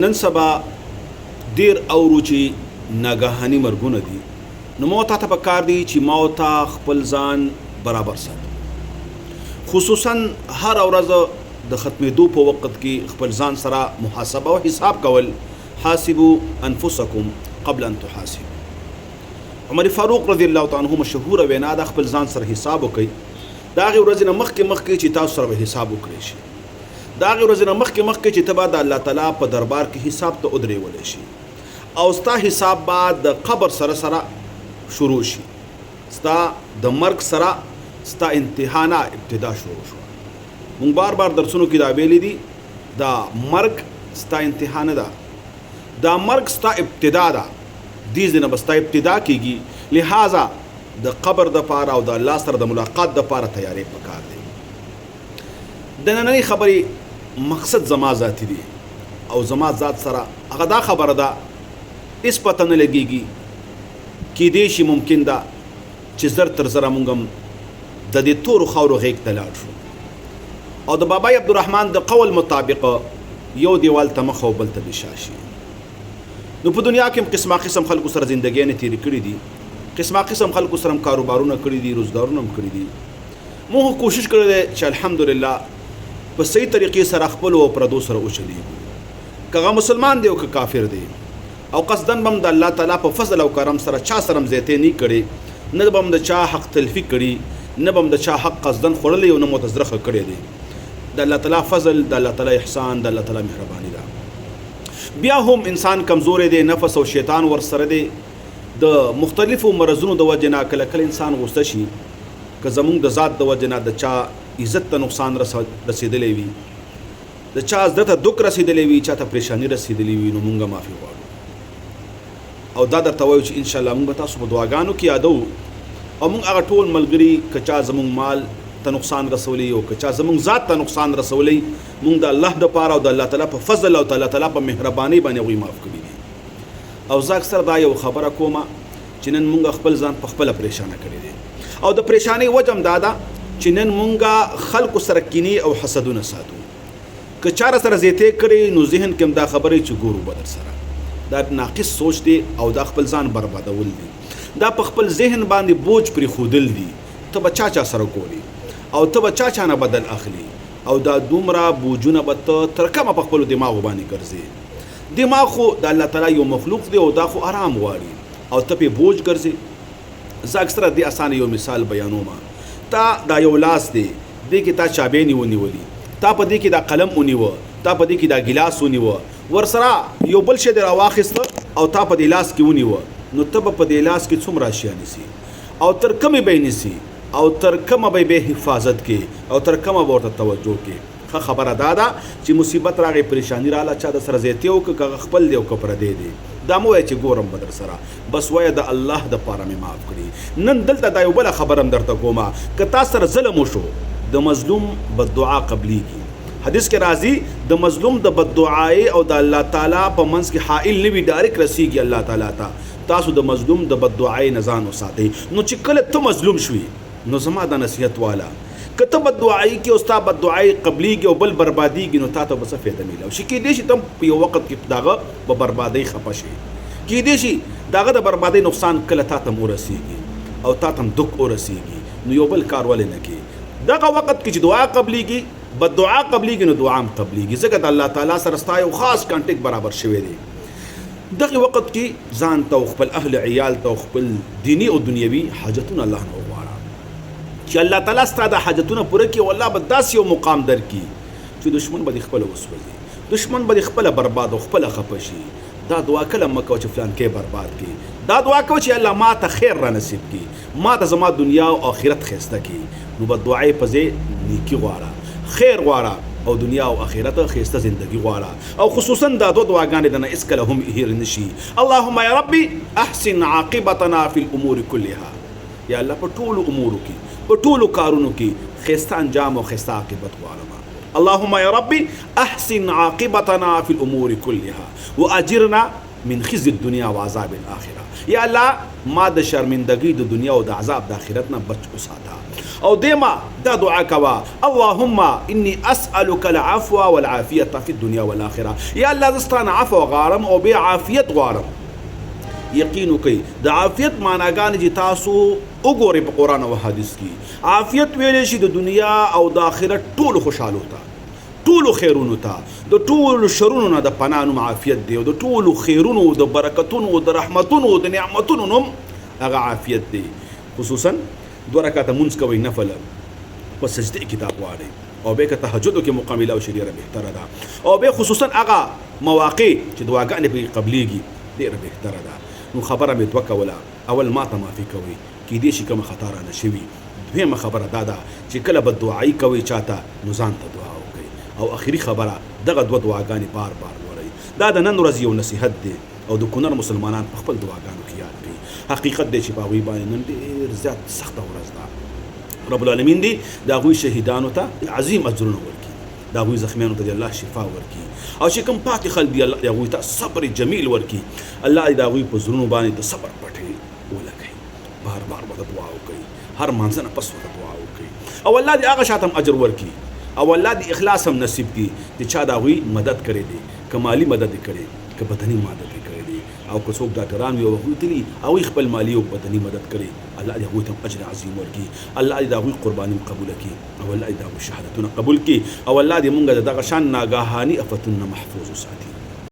نن سبا ډیر اورو چې ناګهاني مرګونه دي، نو مو ته پکار دی چې ما ته خپل ځان برابر ساتو، خصوصا هر ورځ د ختمېدو په وخت کې خپل ځان سره محاسبه او حساب کول. حاسبوا انفسکم قبل ان تحاسبوا. عمر فاروق رضی الله تعالی عنہ مشهور وینا د خپل ځان سره حساب وکي، دا غي ورځ نه مخکې چې تاسو سره حساب وکړئ شي، دا غي ورځ نه مخکې چې تبا د الله تعالی په دربار کې حساب ته ودرېول شي، او ستا حساب بعد د قبر سره شروع شي، ستا د مرګ سره ستا امتحانه ابتدا شروع شو. مونږ بار درسونو کې دا ویلي دي، دا مرګ ستا امتحان ده، دا مرګ ستا ابتدا ده، دې ځنه بستا ابتدا کیږي، لہذا د قبر د پاره او د الله سره د ملاقات د پاره تیاری پکار دی. د نننۍ خبرې مقصد زما ذاتی دی او زما ذات سره هغه دا خبره ده اس پته نه لګیږي کې دې شي ممکن ده چې زر تر زره مونږ د دې تورو خاورو غیږ ته لاړ شو او د بابای عبدالرحمن د قول مطابق یو دیوال ته مخ او بل ته دشا شي. نو په دنیا کې قسم خلکو سره زندګۍ نه تیرې کړې دي، قسم خلکو سره کاروبارونه کړي دي، روزګارونه هم کړي دي. موږ کوشش کړی دی چې الحمدلله په صحیح طریقې سره خپل او پردو سره وچلیږو، که مسلمان دی او که کافر دی، او قصدن بم د الله تعالی په فضل او کرم سره چا سره زیاتې نه کړي، نه بم د چا حق تلفی کړي، نه بم د چا حق قصدن خورلی او نه متزرخه کړي دي. د الله تعالی فضل، د الله تعالی احسان، د الله تعالی مهرباني ده. بیا هم انسان کمزور دی، نفس او شیطان ور سره دی، د مختلفو مرزونو د وجه نه کله کله انسان غوسه شي، که زمونږ د ذات د وجه نه د چا عزت ته نقصان رسیدلی وي، د چا عزت ته دک رسیدلی وي، چا ته پریشانی رسیدلی وي، نو مونږه معافي غواړو او دا درته وایو چې انشاءالله مونږ به تاسو په دعاګانو کې یادو، او مونږ هغه ټول ملګري که چا زمونږ مال ته نقصان رسولی او که چا زمونږ ذات ته نقصان رسولی، مونږ د الله دپاره او د الله تعالی په فضل او د الله تعالی په مهربانۍ باندې هغوی معاف کړي دي. او زه اکثر دا یو خبره کومه چې نن مونږ خپل ځان په خپله پریشانه کړی دی، او د پریشانۍ وجه هم دا ده چې نن مونږه خلکو سره کینې او حسدونه ساتو. که چا سره زیاتې کړي نو ذهن کې هم دا خبرې چې ګورو به در سره، دا ناقص سوچ دی او دا خپل ځان بربادول دي، دا په خپل ذهن باندې بوج پرېښودل دي. ته به چا سره کولی او ته به چا نه بدل اخلي، او دا دومره بوجونه به ته تر کومه په خپلو دماغو باندې ګرځي. دماغ خو د الله تعالی یو مخلوق دی او دا خو آرام غواړي او ته پې بوج ګرځي. زه اکثره دې اسانه یو مثال بیانومه، تا دا یو لاس دی، دې کې تا چابې ونیولي، تا په دې کې دا قلم ونیوه، تا په دې کې دا ګلاس ونیوه، ورسره یو بل شی دې راواخیسته او تا په دې لاس کې ونیوه، نو ته به په دې لاس کې څومره اشیا نیسي او تر کومې به یې نیسي او تر کومه به یې حفاظت کې او تر کومه به ورته توجه کې. ښه خبره دا ده چې مصیبت راغی، پریشانی راغله، چا د سره زیاتې وکړه، که خپل دی او که پردی دی، دا مو وایه چې ګورم به در سره، بس وایه د الله دپاره مې معاف کړي. نن دلته دا یو بله خبره هم درته کومه، که تا سره ظلم وشو، د مظلوم بددعا قبلیږي. حدیث کې راځي د مظلوم د بددعای او د الله تعالی په منځ کې حائل نه وي، ډایرک رسیږي الله تعالی ته. تاسو د مظلوم د بددعای نه ځان وساتئ. نو چې کله ته مظلوم شوي نو زما د نصیحت والا، که ته بددعایي کې او ستا بددعایي قبلیږي او بل بربادیږي، نو تا ته به څه فایده میلاو شي. کیدای شي ته په یو وخت کې دغه په بربادۍ خفه شي، کیدای شي دغه د بربادۍ نقصان کله تا ته هم ورسیږي او تا ته هم دک ورسیږي، نو یو بل کار ولې نه کوي؟ دغه وخت کې چې دعا قبلیږي، بددعا قبلیږي، نو دعا هم قبلیږي، ځکه د الله تعالی سره ستا یو خاص کانټیکټ برابر شوی دی. دغه وخت کې ځان ته او خپل اهل عیال ته او خپل دینی او دنیوي حاجتونه الله نه وغواړه چې الله تعالی ستا د حاجتونه پوره کړي، او الله به داسې یو مقام درکړي چې دشمن به دې خپله وسوځي، دشمن به دې خپله برباد او خپله خفه شي. دا دعا کله مه کوه چې فلان کې برباد کړي، دا دعا کوه چې الله ما ته خیر را نصیب کړي، ما ته زما دنیا او آخرت ښایسته کړي. نو بددعایي په ځای نیکي غواړه، خیر غواړه، او دنیا او آخرت ښایسته زندگی غواړه، او خصوصا دا دو دعاګانې د نه هېڅکله هم هیر نه شي. اللهم یا ربي احسن عاقبتنا فی الامور کلها، یا الله په ټولو امورو کې، په ټولو کارونو کې ښایسته انجام او ښایسته عاقبت غواړم. اللهم یا ربي احسن عاقبتنا فی الامور کلها واجرنا من خزي الدنيا وعذاب الاخره. یا الله ما د شرمندگی د دنیا او د عذاب د آخرت نه بچ وساته، او دیما دا دعا کوا اللهم اني اسالك العفو والعافيه في الدنيا والاخره یا الله زستان عفو غارم او به عافیت غارم یقین کوي د عافیت معناګان چې تاسو وګورئ په قران او حدیث کې عافیت ویل شي د دنیا او د آخرت ټول خوشاله تا ټول خیرونو تا د ټول شرونو نه د پنانو عافیت دی او د ټول خیرونو د برکتونو د رحمتونو د نعمتونو نوم هغه عافیت دی خصوصا 2 رکعاته مونږ کوي نفل په سجده کتاب واړي او به که تهجد کې مقامله او شریره بهتره ده او به خصوصا هغه مواقع چې دعاګانې په قبليږي ډیره بهتره ده نو خبره مې توکوله اول ما ته معافي کوي کې دې شي کوم خطا را نشوي دویمه خبره دا ده چې کله به دعای کوي چاته نو ځان ته دعا وکړي او اخري خبره دغه 2 دعاګانې بار بار وایي دا د نن ورځې یو نصیحت دی او د کونړ مسلمانان په خپل دعاګانو کې یاد کړي حقیقت دی چې په هغوی باندې نن ډېر زیات سخته ورځ ده رب العالمین دی د هغوی شهیدانو ته عظیم اجرونه ورکړي د هغوی زخمیانو ته الله شفا ورکړي او چې کوم پاتې خلک دي الله د هغوی ته صبر جمیل ورکړي الله د هغوی په زړونو باندې د صبر پټې ولګوي بار بار ورته دعا وکړي هر مانځه نه پس ورته دعا وکړي او الله د هغه شاته هم اجر ورکړي او الله د اخلاص هم نصیب کړي چې چا د هغوی مدد کړی دی که مالي مدد یې کړی که بدني مدد یې کړی دی او که څوک ډاکټران وي او هغوی تلي هغوی خپل مالي او بدني مدد کړي الله دې هغوی ته اجر عظیم ورکړي الله دې د هغوی قرباني قبوله کړي او الله دې د هغوی شهادتونه قبول کړي او الله دې مونږ د دغه شان ناګاهاني افتونه محفوظ وساتي